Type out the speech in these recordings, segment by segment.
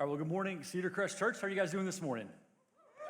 All right, well, good morning, Cedarcrest Church. How are you guys doing this morning?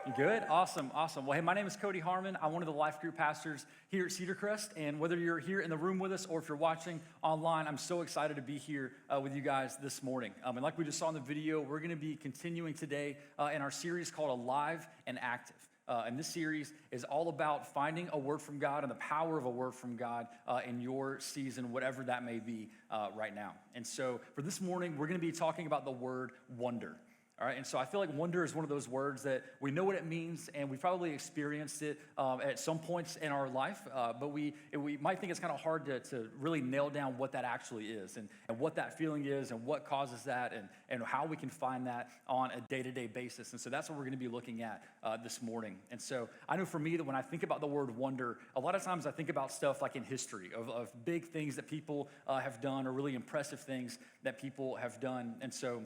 You good? Awesome. Well, hey, my name is Cody Harmon. I'm one of the life group pastors here at Cedarcrest, and whether you're here in the room with us or if you're watching online, I'm so excited to be here with you guys this morning. And like we just saw in the video, we're going to be continuing today in our series called Alive and Active. And this series is all about finding a word from God and the power of a word from God in your season, whatever that may be right now. And so for this morning, we're going to be talking about the word wonder. All right, and so I feel like wonder is one of those words that we know what it means, and we've probably experienced it at some points in our life, but we might think it's kind of hard to really nail down what that actually is, and what that feeling is, and what causes that, and how we can find that on a day-to-day basis. And so that's what we're going to be looking at this morning. And so I know for me that when I think about the word wonder, a lot of times I think about stuff like in history, of big things that people have done, or really impressive things that people have done. And so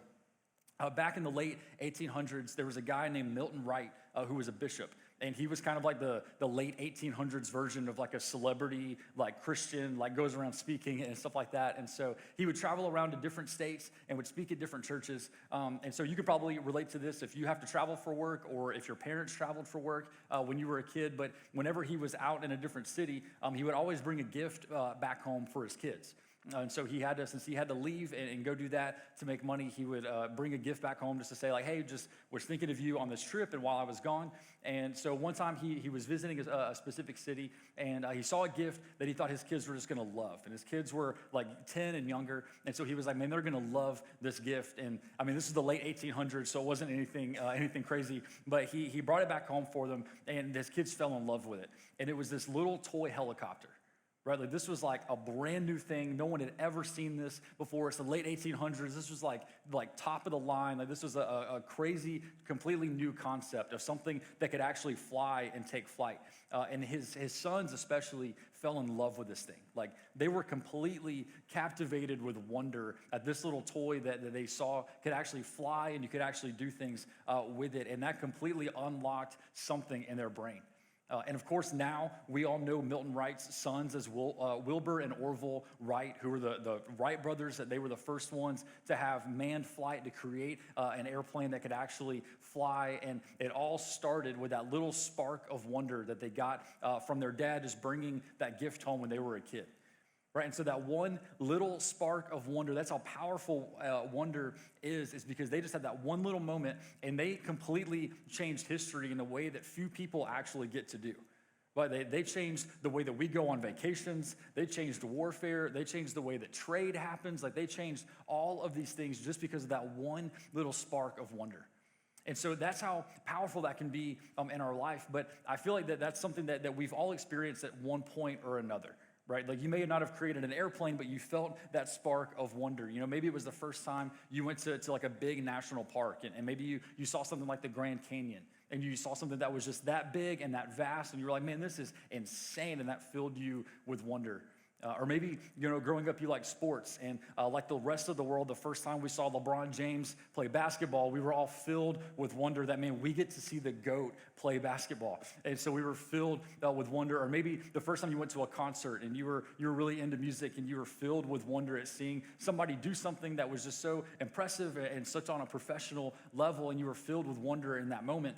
back in the late 1800s, there was a guy named Milton Wright who was a bishop. And he was kind of like the late 1800s version of like a celebrity, like Christian, like goes around speaking and stuff like that. And so he would travel around to different states and would speak at different churches. And so you could probably relate to this if you have to travel for work or if your parents traveled for work when you were a kid. But whenever he was out in a different city, he would always bring a gift back home for his kids. And so since he had to leave and go do that to make money, he would bring a gift back home just to say like, hey, just was thinking of you on this trip and while I was gone. And so one time he was visiting a specific city and he saw a gift that he thought his kids were just going to love. And his kids were like 10 and younger. And so he was like, man, they're going to love this gift. And I mean, this is the late 1800s, so it wasn't anything crazy. But he brought it back home for them and his kids fell in love with it. And it was this little toy helicopter. Right, like this was like a brand new thing. No one had ever seen this before. It's the late 1800s. This was like top of the line. Like this was a crazy, completely new concept of something that could actually fly and take flight. And his sons especially fell in love with this thing. Like they were completely captivated with wonder at this little toy that they saw could actually fly and you could actually do things with it. And that completely unlocked something in their brain. And of course, now we all know Milton Wright's sons as Wilbur and Orville Wright, who were the Wright brothers. That they were the first ones to have manned flight, to create an airplane that could actually fly. And it all started with that little spark of wonder that they got from their dad just bringing that gift home when they were a kid. Right, and so that one little spark of wonder, that's how powerful wonder is because they just had that one little moment and they completely changed history in a way that few people actually get to do. But they changed the way that we go on vacations, they changed warfare, they changed the way that trade happens, like they changed all of these things just because of that one little spark of wonder. And so that's how powerful that can be in our life, but I feel like that's something that we've all experienced at one point or another. Right, like you may not have created an airplane, but you felt that spark of wonder. You know, maybe it was the first time you went to like a big national park, and maybe you saw something like the Grand Canyon, and you saw something that was just that big and that vast, and you were like, man, this is insane, and that filled you with wonder. Or maybe, you know, growing up, you like sports, and like the rest of the world, the first time we saw LeBron James play basketball, we were all filled with wonder that, man, we get to see the GOAT play basketball. And so we were filled with wonder. Or maybe the first time you went to a concert and you were really into music and you were filled with wonder at seeing somebody do something that was just so impressive and such on a professional level, and you were filled with wonder in that moment.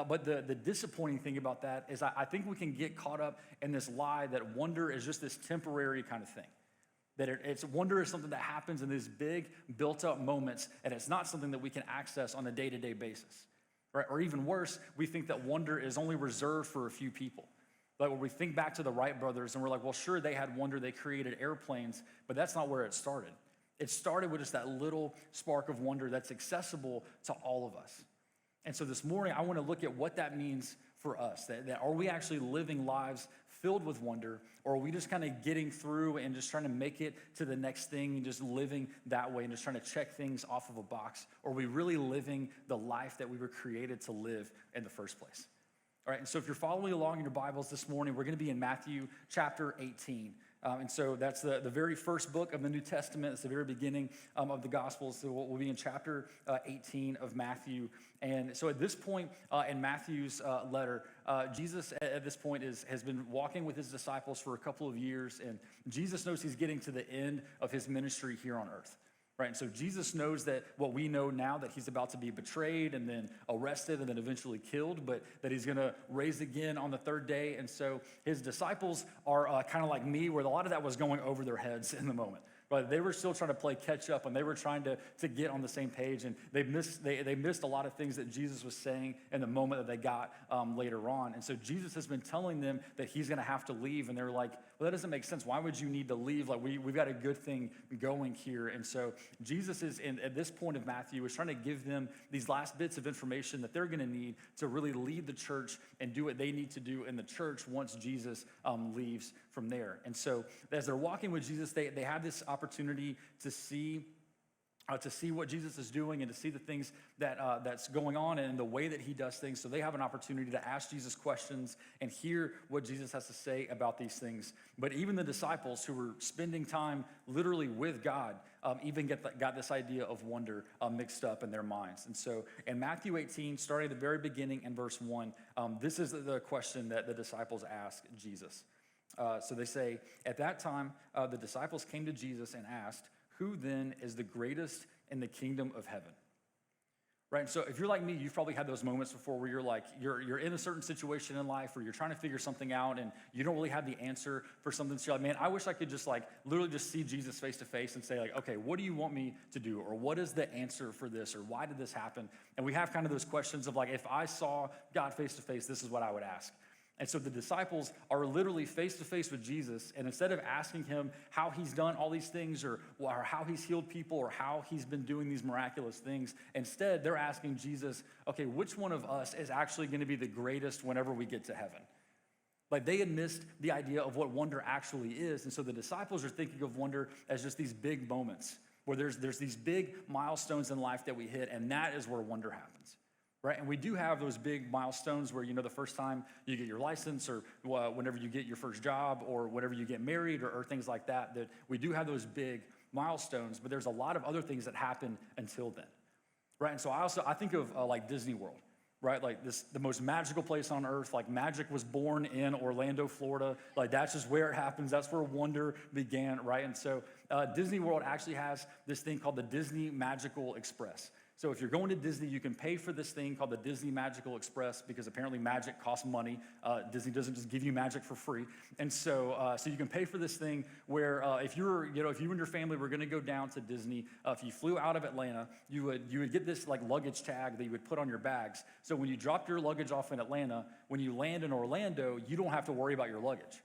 But the disappointing thing about that is I think we can get caught up in this lie that wonder is just this temporary kind of thing. That wonder is something that happens in these big built-up moments, and it's not something that we can access on a day-to-day basis. Right? Or even worse, we think that wonder is only reserved for a few people. Like when we think back to the Wright brothers, and we're like, well, sure, they had wonder, they created airplanes, but that's not where it started. It started with just that little spark of wonder that's accessible to all of us. And so this morning, I want to look at what that means for us. That are we actually living lives filled with wonder, or are we just kind of getting through and just trying to make it to the next thing and just living that way and just trying to check things off of a box? Or are we really living the life that we were created to live in the first place? All right, and so if you're following along in your Bibles this morning, we're going to be in Matthew chapter 18. And so that's the very first book of the New Testament. It's the very beginning of the Gospels. So we'll be in chapter 18 of Matthew. And so at this point in Matthew's letter, Jesus at this point has been walking with his disciples for a couple of years. And Jesus knows he's getting to the end of his ministry here on earth. right? And so Jesus knows that what we know now, that he's about to be betrayed and then arrested and then eventually killed, but that he's going to rise again on the third day. And so his disciples are kind of like me, where a lot of that was going over their heads in the moment. But they were still trying to play catch up, and they were trying to get on the same page, and they missed a lot of things that Jesus was saying in the moment that they got later on. And so Jesus has been telling them that he's going to have to leave, and they're like, well, that doesn't make sense. Why would you need to leave? Like, we've got a good thing going here. And so Jesus is, at this point of Matthew, is trying to give them these last bits of information that they're going to need to really lead the church and do what they need to do in the church once Jesus leaves from there. And so as they're walking with Jesus, they have this opportunity to see what Jesus is doing and to see the things that's going on and the way that he does things. So they have an opportunity to ask Jesus questions and hear what Jesus has to say about these things. But even the disciples who were spending time literally with God even got this idea of wonder mixed up in their minds. And so in Matthew 18, starting at the very beginning in verse 1, this is the question that the disciples ask Jesus. So they say, at that time, the disciples came to Jesus and asked, who then is the greatest in the kingdom of heaven? Right? So if you're like me, you've probably had those moments before where you're in a certain situation in life where you're trying to figure something out and you don't really have the answer for something. So you're like, man, I wish I could just literally just see Jesus face to face and say okay, what do you want me to do? Or what is the answer for this? Or why did this happen? And we have kind of those questions of if I saw God face to face, this is what I would ask. And so the disciples are literally face to face with Jesus, and instead of asking him how he's done all these things or how he's healed people or how he's been doing these miraculous things, instead they're asking Jesus, okay, which one of us is actually going to be the greatest whenever we get to heaven? They had missed the idea of what wonder actually is, and so the disciples are thinking of wonder as just these big moments where there's these big milestones in life that we hit, and that is where wonder happens. Right? And we do have those big milestones where, the first time you get your license or whenever you get your first job or whenever you get married or things like that we do have those big milestones, but there's a lot of other things that happen until then. Right? And so I think of Disney World, right? The most magical place on earth. Magic was born in Orlando, Florida. That's just where it happens. That's where wonder began, right? And so Disney World actually has this thing called the Disney Magical Express. So if you're going to Disney, you can pay for this thing called the Disney Magical Express because apparently magic costs money. Disney doesn't just give you magic for free. And so you can pay for this thing where if you and your family were going to go down to Disney, if you flew out of Atlanta, you would get this luggage tag that you would put on your bags. So when you drop your luggage off in Atlanta, when you land in Orlando, you don't have to worry about your luggage.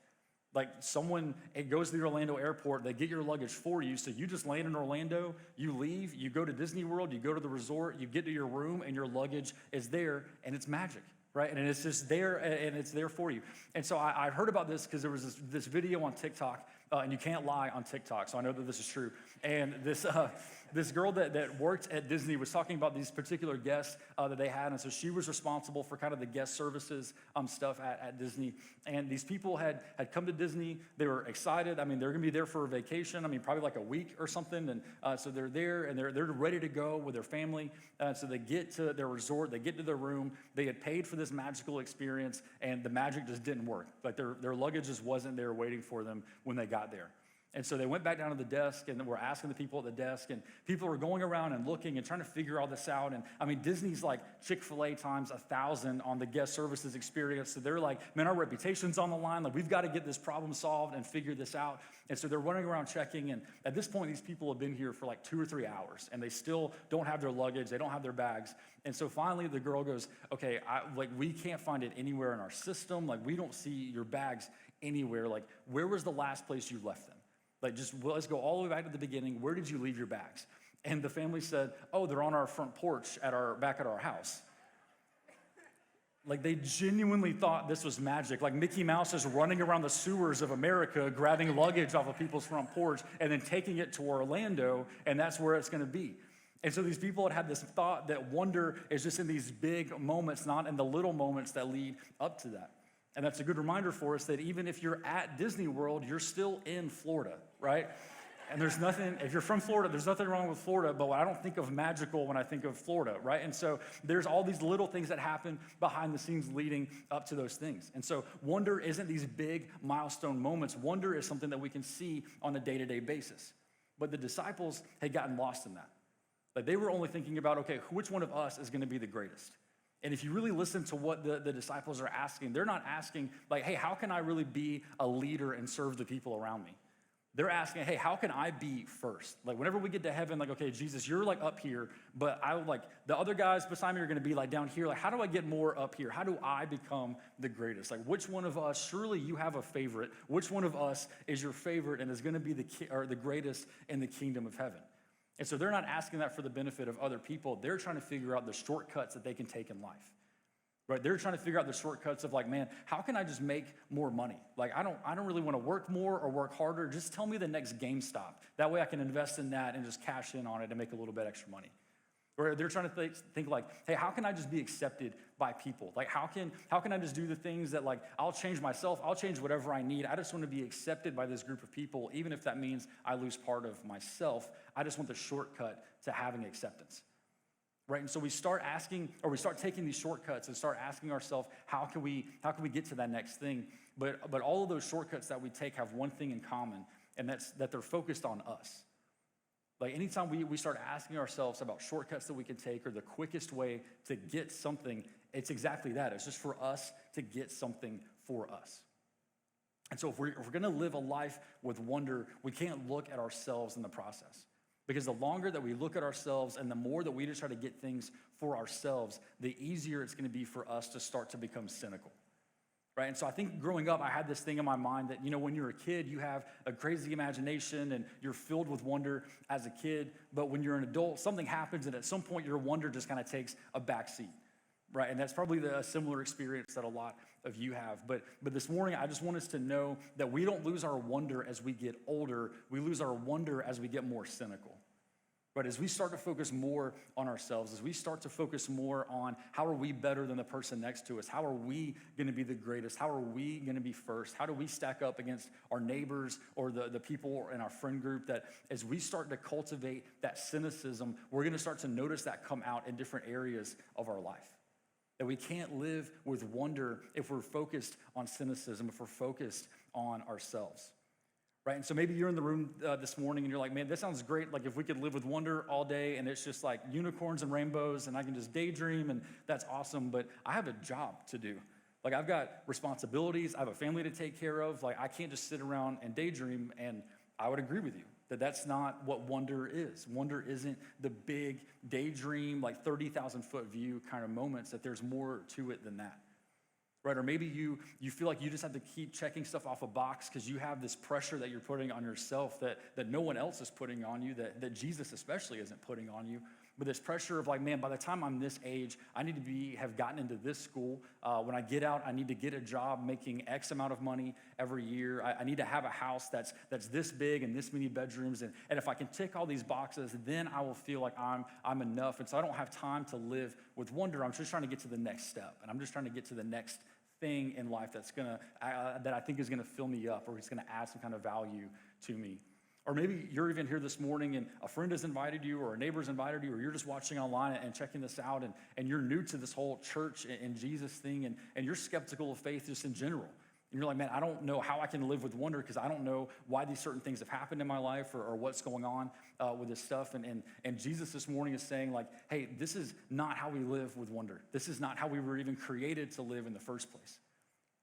It goes to the Orlando airport, they get your luggage for you, so you just land in Orlando, you leave, you go to Disney World, you go to the resort, you get to your room, and your luggage is there, and it's magic, right? And it's just there, and it's there for you. And so I heard about this because there was this video on TikTok, and you can't lie on TikTok, so I know that this is true. And this girl that worked at Disney was talking about these particular guests that they had, and so she was responsible for kind of the guest services stuff at Disney. And these people had come to Disney. They were excited. I mean, they're going to be there for a vacation. I mean, probably a week or something. And so they're there, and they're ready to go with their family. So they get to their resort. They get to their room. They had paid for this magical experience, and the magic just didn't work. Their luggage just wasn't there waiting for them when they got there. And so they went back down to the desk and were asking the people at the desk, and people were going around and looking and trying to figure all this out. And I mean, Disney's Chick-fil-A times 1,000 on the guest services experience. So they're man, our reputation's on the line. We've got to get this problem solved and figure this out. And so they're running around checking. And at this point, these people have been here for 2 or 3 hours, and they still don't have their luggage. They don't have their bags. And so finally, the girl goes, okay, we can't find it anywhere in our system. We don't see your bags anywhere. Where was the last place you left them? Let's go all the way back to the beginning. Where did you leave your bags? And the family said, oh, they're on our front porch back at our house. They genuinely thought this was magic. Mickey Mouse is running around the sewers of America, grabbing luggage off of people's front porch and then taking it to Orlando, and that's where it's going to be. And so these people had this thought that wonder is just in these big moments, not in the little moments that lead up to that. And that's a good reminder for us that even if you're at Disney World, you're still in Florida, right? And there's nothing, if you're from Florida, there's nothing wrong with Florida, but I don't think of magical when I think of Florida, right? And so there's all these little things that happen behind the scenes leading up to those things. And so wonder isn't these big milestone moments. Wonder is something that we can see on a day-to-day basis. But the disciples had gotten lost in that. Like they were only thinking about, okay, which one of us is going to be the greatest? And if you really listen to what the disciples are asking, they're not asking like, hey, how can I really be a leader and serve the people around me? They're asking, hey, how can I be first? Like whenever we get to heaven, like, okay, Jesus, you're like up here, but I like the other guys beside me are going to be like down here. Like, how do I get more up here? How do I become the greatest? Like, which one of us, surely you have a favorite. Which one of us is your favorite and is going to be the greatest in the kingdom of heaven? And so they're not asking that for the benefit of other people. They're trying to figure out the shortcuts that they can take in life. Right? They're trying to figure out the shortcuts of like, man, how can I just make more money? Like, I don't really want to work more or work harder. Just tell me the next GameStop. That way I can invest in that and just cash in on it and make a little bit extra money. Or they're trying to think like, hey, how can I just be accepted by people? Like, how can I just do the things that like, I'll change myself, I'll change whatever I need. I just want to be accepted by this group of people, even if that means I lose part of myself. I just want the shortcut to having acceptance. Right? And so we start taking these shortcuts and start asking ourselves, how can we get to that next thing? But all of those shortcuts that we take have one thing in common, and that's that they're focused on us. Like anytime we start asking ourselves about shortcuts that we can take or the quickest way to get something, it's exactly that. It's just for us to get something for us. And so if we're going to live a life with wonder, we can't look at ourselves in the process. Because the longer that we look at ourselves and the more that we just try to get things for ourselves, the easier it's going to be for us to start to become cynical, right? And so I think growing up, I had this thing in my mind that, when you're a kid, you have a crazy imagination and you're filled with wonder as a kid. But when you're an adult, something happens and at some point your wonder just kind of takes a backseat, right? And that's probably a similar experience that a lot of you have. But this morning, I just want us to know that we don't lose our wonder as we get older. We lose our wonder as we get more cynical. But as we start to focus more on ourselves, as we start to focus more on how are we better than the person next to us, how are we going to be the greatest, how are we going to be first, how do we stack up against our neighbors or the people in our friend group, that as we start to cultivate that cynicism, we're going to start to notice that come out in different areas of our life. That we can't live with wonder if we're focused on cynicism, if we're focused on ourselves. Right? And so maybe you're in the room this morning and you're like, man, this sounds great. Like if we could live with wonder all day and it's just like unicorns and rainbows and I can just daydream and that's awesome, but I have a job to do. Like I've got responsibilities, I have a family to take care of. Like I can't just sit around and daydream, and I would agree with you that that's not what wonder is. Wonder isn't the big daydream, like 30,000 foot view kind of moments, that there's more to it than that. Right? Or maybe you feel like you just have to keep checking stuff off a box because you have this pressure that you're putting on yourself that no one else is putting on you, that Jesus especially isn't putting on you. But this pressure of like, man, by the time I'm this age, I need to have gotten into this school. When I get out, I need to get a job making X amount of money every year. I need to have a house that's this big and this many bedrooms. And if I can tick all these boxes, then I will feel like I'm enough. And so I don't have time to live with wonder. I'm just trying to get to the next step. And I'm just trying to get to the next thing in life that I think is gonna fill me up, or it's gonna add some kind of value to me. Or maybe you're even here this morning and a friend has invited you or a neighbor's invited you, or you're just watching online and checking this out, and you're new to this whole church and Jesus thing, and you're skeptical of faith just in general. And you're like, man, I don't know how I can live with wonder because I don't know why these certain things have happened in my life or what's going on with this stuff. And Jesus this morning is saying like, hey, this is not how we live with wonder. This is not how we were even created to live in the first place.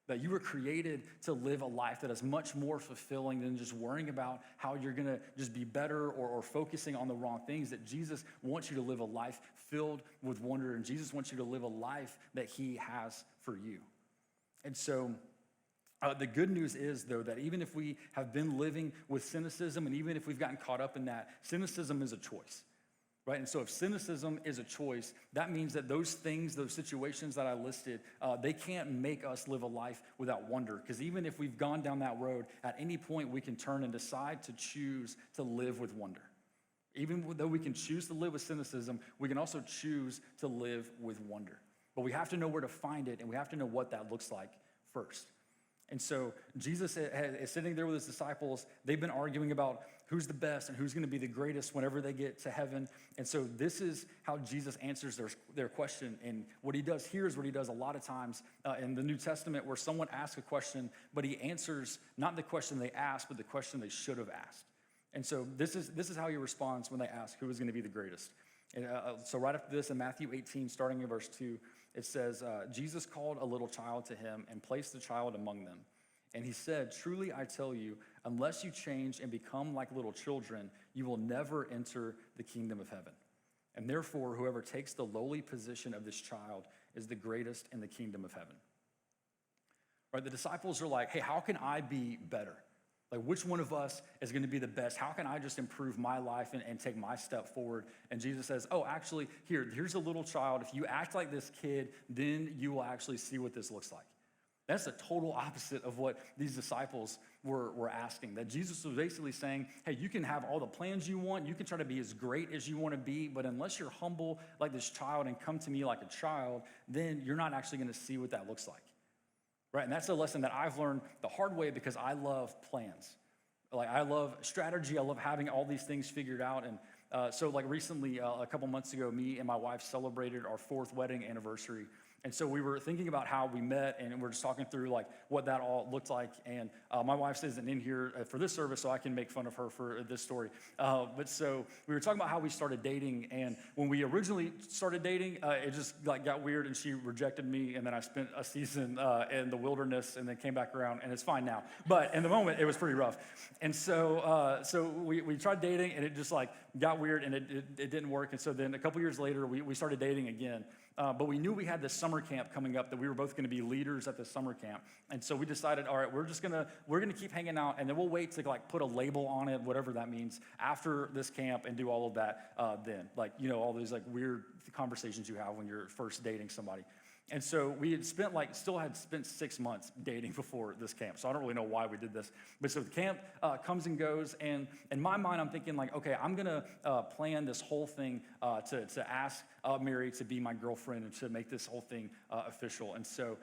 That you were created to live a life that is much more fulfilling than just worrying about how you're going to just be better or focusing on the wrong things. That Jesus wants you to live a life filled with wonder, and Jesus wants you to live a life that he has for you. And so the good news is, though, that even if we have been living with cynicism and even if we've gotten caught up in that, cynicism is a choice. Right? And so if cynicism is a choice, that means that those things, those situations that I listed, they can't make us live a life without wonder. Because even if we've gone down that road, at any point we can turn and decide to choose to live with wonder. Even though we can choose to live with cynicism, we can also choose to live with wonder. But we have to know where to find it, and we have to know what that looks like first. And so Jesus is sitting there with his disciples. They've been arguing about who's the best and who's going to be the greatest whenever they get to heaven. And so this is how Jesus answers their question. And what he does here is what he does a lot of times in the New Testament, where someone asks a question, but he answers not the question they asked, but the question they should have asked. And so this is how he responds when they ask who is going to be the greatest. And, so right after this, in Matthew 18, starting in verse 2, it says, Jesus called a little child to him and placed the child among them. And he said, truly I tell you, unless you change and become like little children, you will never enter the kingdom of heaven. And therefore, whoever takes the lowly position of this child is the greatest in the kingdom of heaven. Right? The disciples are like, hey, how can I be better? Like, which one of us is going to be the best? How can I just improve my life and take my step forward? And Jesus says, oh, actually, here's a little child. If you act like this kid, then you will actually see what this looks like. That's the total opposite of what these disciples were asking. That Jesus was basically saying, hey, you can have all the plans you want. You can try to be as great as you want to be. But unless you're humble like this child and come to me like a child, then you're not actually going to see what that looks like. Right? And that's a lesson that I've learned the hard way because I love plans. Like, I love strategy. I love having all these things figured out. And so like recently, a couple months ago, me and my wife celebrated our 4th wedding anniversary. And so we were thinking about how we met, and we're just talking through like what that all looked like. And my wife isn't in here for this service, so I can make fun of her for this story. But so we were talking about how we started dating, and when we originally started dating, it just like got weird, and she rejected me, and then I spent a season in the wilderness, and then came back around, and it's fine now. But in the moment, it was pretty rough. And so we tried dating, and it just like got weird, and it didn't work. And so then a couple years later, we started dating again. But we knew we had this summer camp coming up, that we were both going to be leaders at this summer camp. And so we decided, all right, we're going to keep hanging out, and then we'll wait to like put a label on it, whatever that means, after this camp, and do all of that then. Like, you know, all these like weird conversations you have when you're first dating somebody. And so we had still had spent 6 months dating before this camp. So I don't really know why we did this. But so the camp comes and goes, and in my mind, I'm thinking like, okay, I'm gonna plan this whole thing to ask Mary to be my girlfriend and to make this whole thing official. And so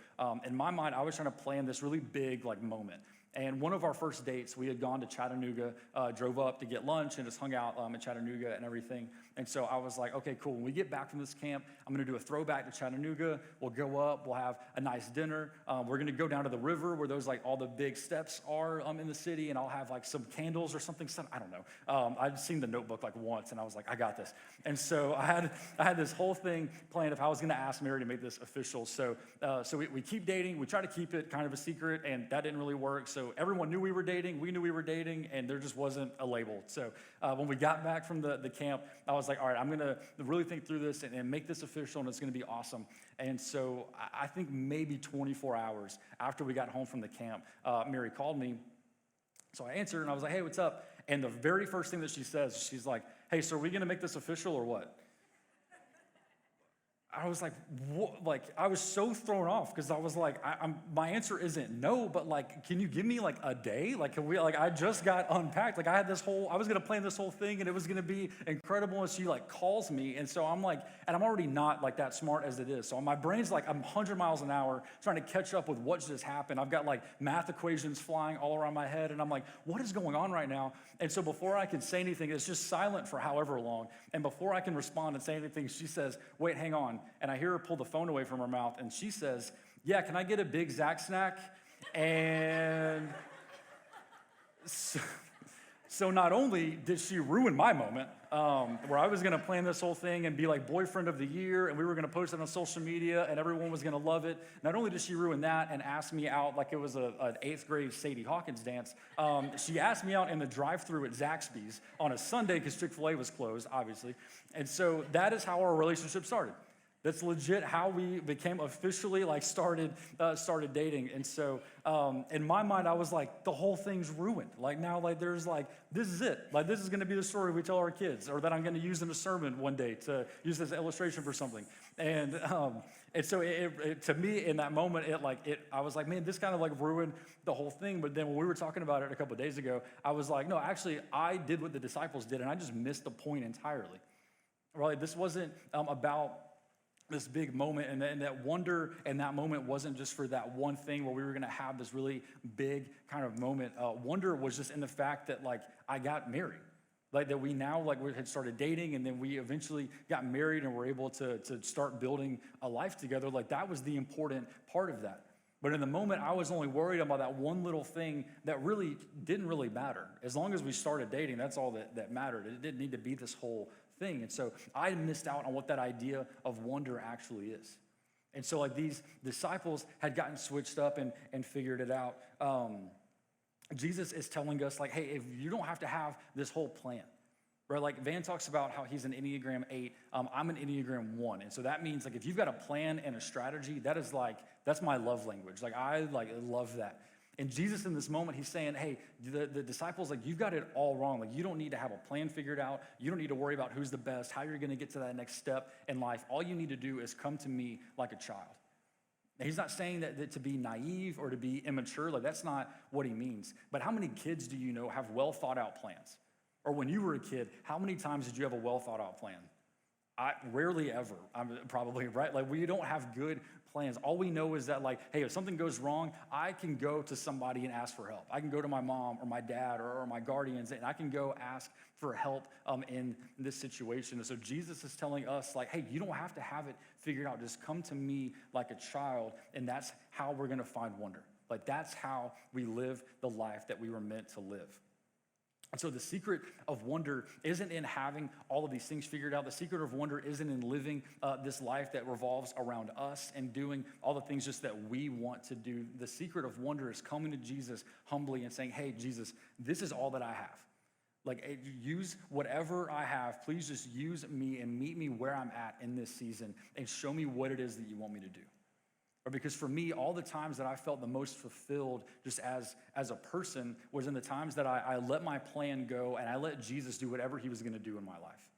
in my mind, I was trying to plan this really big like moment. And one of our first dates, we had gone to Chattanooga, drove up to get lunch, and just hung out in Chattanooga and everything. And so I was like, okay, cool. When we get back from this camp, I'm going to do a throwback to Chattanooga. We'll go up. We'll have a nice dinner. We're going to go down to the river where those like all the big steps are in the city, and I'll have like some candles or something. I don't know. I'd seen the Notebook like once, and I was like, I got this. And so I had this whole thing planned of how I was going to ask Mary to make this official. So we keep dating. We try to keep it kind of a secret, and that didn't really work. So everyone knew we were dating. We knew we were dating, and there just wasn't a label. So when we got back from the camp, I was like, all right, I'm going to really think through this and make this official, and it's going to be awesome. And so I think maybe 24 hours after we got home from the camp, Mary called me. So I answered, and I was like, hey, what's up? And the very first thing that she says, she's like, hey, so are we going to make this official or what? I was like, what? Like, I was so thrown off because I was like, my answer isn't no, but like, can you give me like a day? Like, I just got unpacked. Like, I was going to plan this whole thing, and it was going to be incredible. And she like calls me. And so I'm like, and I'm already not like that smart as it is. So my brain's like, I'm 100 miles an hour trying to catch up with what just happened. I've got like math equations flying all around my head. And I'm like, what is going on right now? And so before I can say anything, it's just silent for however long. And before I can respond and say anything, she says, wait, hang on. And I hear her pull the phone away from her mouth, and she says, yeah, can I get a big Zach snack? And so not only did she ruin my moment, where I was going to plan this whole thing and be like boyfriend of the year, and we were going to post it on social media, and everyone was going to love it. Not only did she ruin that and ask me out like it was an 8th grade Sadie Hawkins dance, she asked me out in the drive-thru at Zaxby's on a Sunday because Chick-fil-A was closed, obviously. And so that is how our relationship started. That's legit how we became officially like started dating. And so in my mind, I was like, the whole thing's ruined. Like now, like there's like, this is it. Like this is going to be the story we tell our kids, or that I'm going to use in a sermon one day to use as an illustration for something. And so it to me in that moment, I was like, man, this kind of like ruined the whole thing. But then when we were talking about it a couple of days ago, I was like, no, actually, I did what the disciples did, and I just missed the point entirely. Right? This wasn't about this big moment, and that wonder in that moment wasn't just for that one thing where we were going to have this really big kind of moment. Wonder was just in the fact that like I got married, like that we now like we had started dating, and then we eventually got married and were able to start building a life together. Like that was the important part of that. But in the moment, I was only worried about that one little thing that really didn't really matter. As long as we started dating, that's all that mattered. It didn't need to be this whole thing. And so I missed out on what that idea of wonder actually is. And so like these disciples had gotten switched up and figured it out. Jesus is telling us like, hey, if you don't have to have this whole plan. Right, like Van talks about how he's an Enneagram 8, I'm an Enneagram 1. And so that means like if you've got a plan and a strategy, that's my love language. Like I love that. And Jesus in this moment, he's saying, hey, the disciples, like you've got it all wrong. Like you don't need to have a plan figured out. You don't need to worry about who's the best, how you're gonna get to that next step in life. All you need to do is come to me like a child. And he's not saying that to be naive or to be immature, like that's not what he means. But how many kids do you know have well thought out plans? Or when you were a kid, how many times did you have a well thought out plan? Rarely ever, probably, right? Like we don't have good plans. All we know is that like, hey, if something goes wrong, I can go to somebody and ask for help. I can go to my mom or my dad or my guardians and I can go ask for help in this situation. And so Jesus is telling us like, hey, you don't have to have it figured out. Just come to me like a child, and that's how we're gonna find wonder. Like that's how we live the life that we were meant to live. And so the secret of wonder isn't in having all of these things figured out. The secret of wonder isn't in living this life that revolves around us and doing all the things just that we want to do. The secret of wonder is coming to Jesus humbly and saying, hey, Jesus, this is all that I have. Like, use whatever I have. Please just use me and meet me where I'm at in this season and show me what it is that you want me to do. Or because for me, all the times that I felt the most fulfilled just as a person was in the times that I let my plan go and I let Jesus do whatever he was gonna do in my life.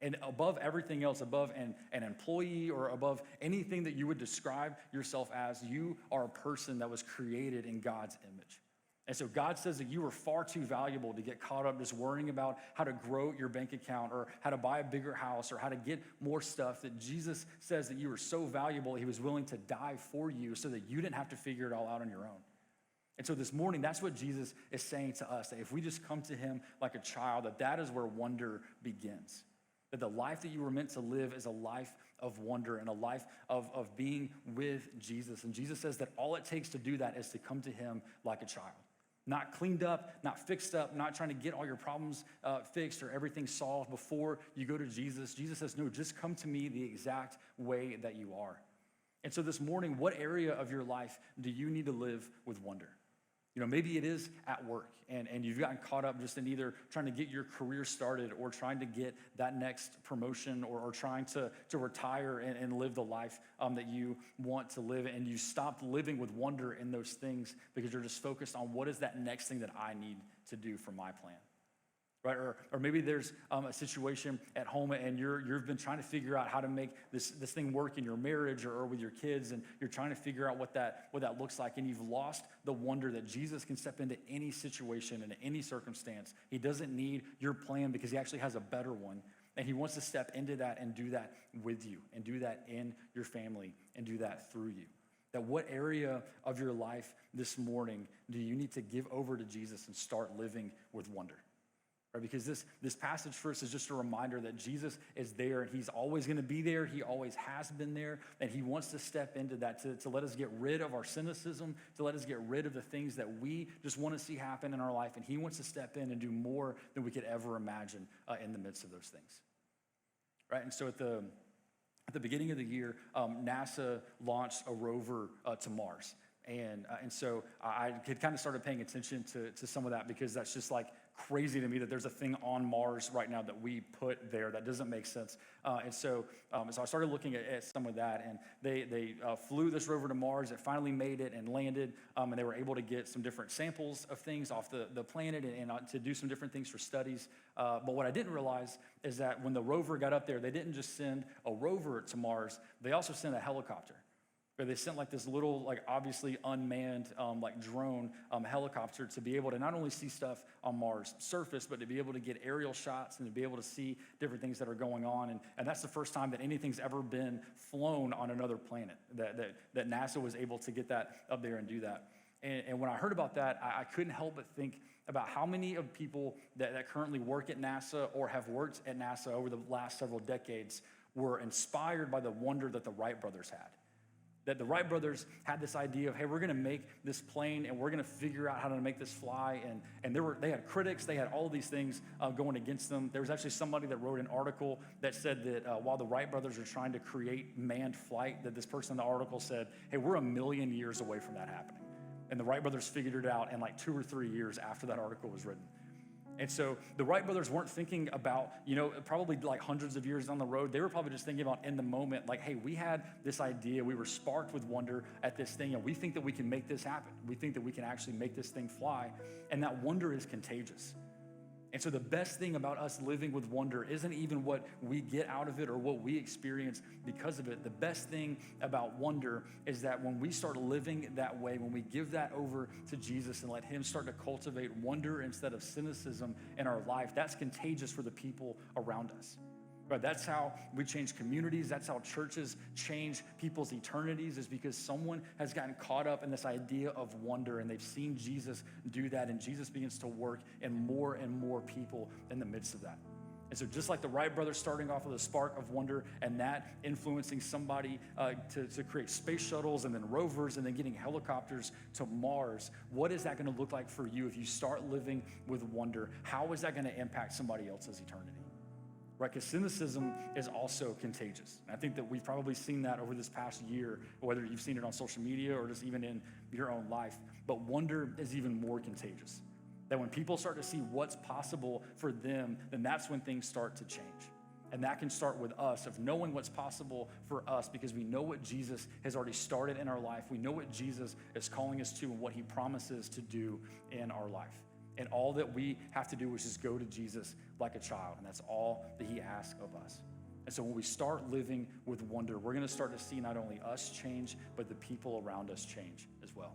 And above everything else, above an employee or above anything that you would describe yourself as, you are a person that was created in God's image. And so God says that you are far too valuable to get caught up just worrying about how to grow your bank account or how to buy a bigger house or how to get more stuff. That Jesus says that you are so valuable, he was willing to die for you so that you didn't have to figure it all out on your own. And so this morning, that's what Jesus is saying to us, that if we just come to him like a child, that is where wonder begins. That the life that you were meant to live is a life of wonder and a life of being with Jesus. And Jesus says that all it takes to do that is to come to him like a child. Not cleaned up, not fixed up, not trying to get all your problems fixed or everything solved before you go to Jesus. Jesus says, no, just come to me the exact way that you are. And so this morning, what area of your life do you need to live with wonder? You know, maybe it is at work and you've gotten caught up just in either trying to get your career started or trying to get that next promotion or trying to retire and live the life that you want to live. And you stopped living with wonder in those things because you're just focused on what is that next thing that I need to do for my plan. Right? Or maybe there's a situation at home and you've been trying to figure out how to make this thing work in your marriage or with your kids, and you're trying to figure out what that looks like, and you've lost the wonder that Jesus can step into any situation and any circumstance. He doesn't need your plan because he actually has a better one, and he wants to step into that and do that with you and do that in your family and do that through you. That what area of your life this morning do you need to give over to Jesus and start living with wonder? Right, because this passage for us is just a reminder that Jesus is there and he's always going to be there. He always has been there, and he wants to step into that to let us get rid of our cynicism, to let us get rid of the things that we just want to see happen in our life, and he wants to step in and do more than we could ever imagine in the midst of those things. Right, and so at the beginning of the year, NASA launched a rover to Mars. And so I had kind of started paying attention to some of that because that's just like crazy to me that there's a thing on Mars right now that we put there that doesn't make sense. So I started looking at some of that, and they flew this rover to Mars. It finally made it and landed, and they were able to get some different samples of things off the planet and to do some different things for studies. But what I didn't realize is that when the rover got up there, they didn't just send a rover to Mars, they also sent a helicopter. They sent like this little, like obviously unmanned, like drone helicopter to be able to not only see stuff on Mars' surface, but to be able to get aerial shots and to be able to see different things that are going on. And that's the first time that anything's ever been flown on another planet, that NASA was able to get that up there and do that. And when I heard about that, I couldn't help but think about how many of people that currently work at NASA or have worked at NASA over the last several decades were inspired by the wonder that the Wright brothers had. That the Wright brothers had this idea of, hey, we're gonna make this plane and we're gonna figure out how to make this fly. And they had critics, they had all of these things going against them. There was actually somebody that wrote an article that said that while the Wright brothers are trying to create manned flight, that this person in the article said, hey, we're 1,000,000 years away from that happening. And the Wright brothers figured it out in like 2 or 3 years after that article was written. And so the Wright brothers weren't thinking about, probably like hundreds of years down the road. They were probably just thinking about in the moment, like, hey, we had this idea. We were sparked with wonder at this thing, and we think that we can make this happen. We think that we can actually make this thing fly, and that wonder is contagious. And so the best thing about us living with wonder isn't even what we get out of it or what we experience because of it. The best thing about wonder is that when we start living that way, when we give that over to Jesus and let him start to cultivate wonder instead of cynicism in our life, that's contagious for the people around us. Right, that's how we change communities. That's how churches change people's eternities, is because someone has gotten caught up in this idea of wonder and they've seen Jesus do that, and Jesus begins to work in more and more people in the midst of that. And so just like the Wright brothers starting off with a spark of wonder and that influencing somebody to create space shuttles and then rovers and then getting helicopters to Mars, what is that gonna look like for you if you start living with wonder? How is that gonna impact somebody else's eternity? Right, because cynicism is also contagious. And I think that we've probably seen that over this past year, whether you've seen it on social media or just even in your own life. But wonder is even more contagious. That when people start to see what's possible for them, then that's when things start to change. And that can start with us, of knowing what's possible for us, because we know what Jesus has already started in our life. We know what Jesus is calling us to and what he promises to do in our life. And all that we have to do is just go to Jesus like a child. And that's all that he asks of us. And so when we start living with wonder, we're going to start to see not only us change, but the people around us change as well.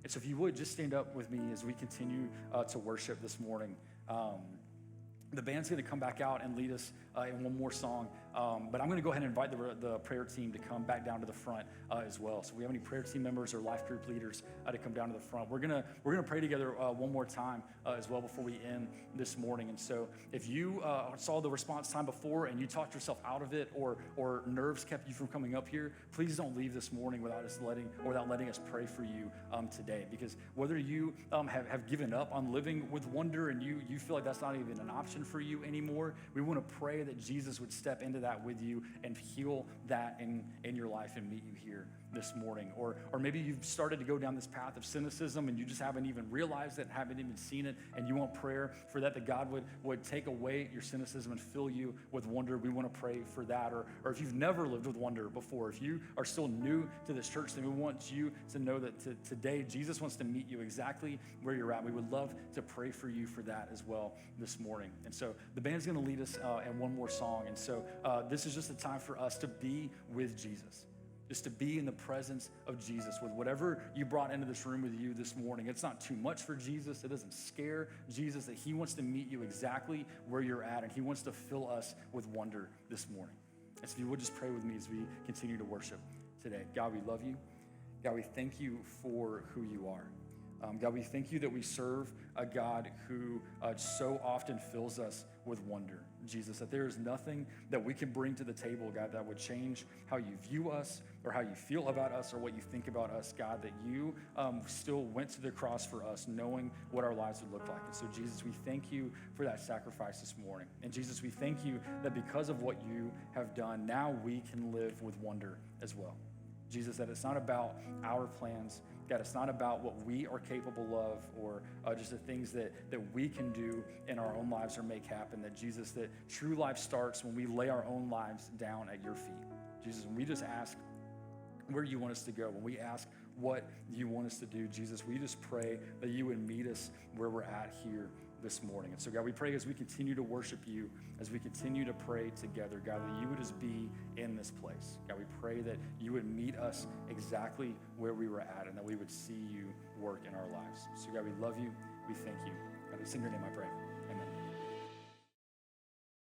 And so if you would, just stand up with me as we continue to worship this morning. The band's going to come back out and lead us in one more song. But I'm going to go ahead and invite the prayer team to come back down to the front as well. So if we have any prayer team members or life group leaders to come down to the front. We're gonna pray together one more time as well before we end this morning. And so if you saw the response time before and you talked yourself out of it, or nerves kept you from coming up here, please don't leave this morning without letting us pray for you today. Because whether you have given up on living with wonder and you feel like that's not even an option for you anymore, we want to pray that Jesus would step into that with you and heal that in your life and meet you here this morning. Or maybe you've started to go down this path of cynicism and you just haven't even realized it, haven't even seen it, and you want prayer for that God would take away your cynicism and fill you with wonder. We want to pray for that. Or if you've never lived with wonder before, if you are still new to this church, then we want you to know that today Jesus wants to meet you exactly where you're at. We would love to pray for you for that as well this morning. And so the band's going to lead us in one more song. And so this is just a time for us to be with Jesus. Just to be in the presence of Jesus with whatever you brought into this room with you this morning. It's not too much for Jesus. It doesn't scare Jesus, that he wants to meet you exactly where you're at, and he wants to fill us with wonder this morning. And so if you would just pray with me as we continue to worship today. God, we love you. God, we thank you for who you are. God, we thank you that we serve a God who so often fills us with wonder. Jesus, that there is nothing that we can bring to the table, God, that would change how you view us or how you feel about us or what you think about us, God, that you still went to the cross for us, knowing what our lives would look like. And so, Jesus, we thank you for that sacrifice this morning. And Jesus, we thank you that because of what you have done, now we can live with wonder as well. Jesus, that it's not about our plans. God, it's not about what we are capable of or just the things that we can do in our own lives or make happen. That, Jesus, that true life starts when we lay our own lives down at your feet. Jesus, when we just ask where you want us to go, when we ask what you want us to do, Jesus, we just pray that you would meet us where we're at here this morning. And so, God, we pray as we continue to worship you, as we continue to pray together, God, that you would just be in this place. God, we pray that you would meet us exactly where we were at and that we would see you work in our lives. So, God, we love you. We thank you. God, it's in your name I pray.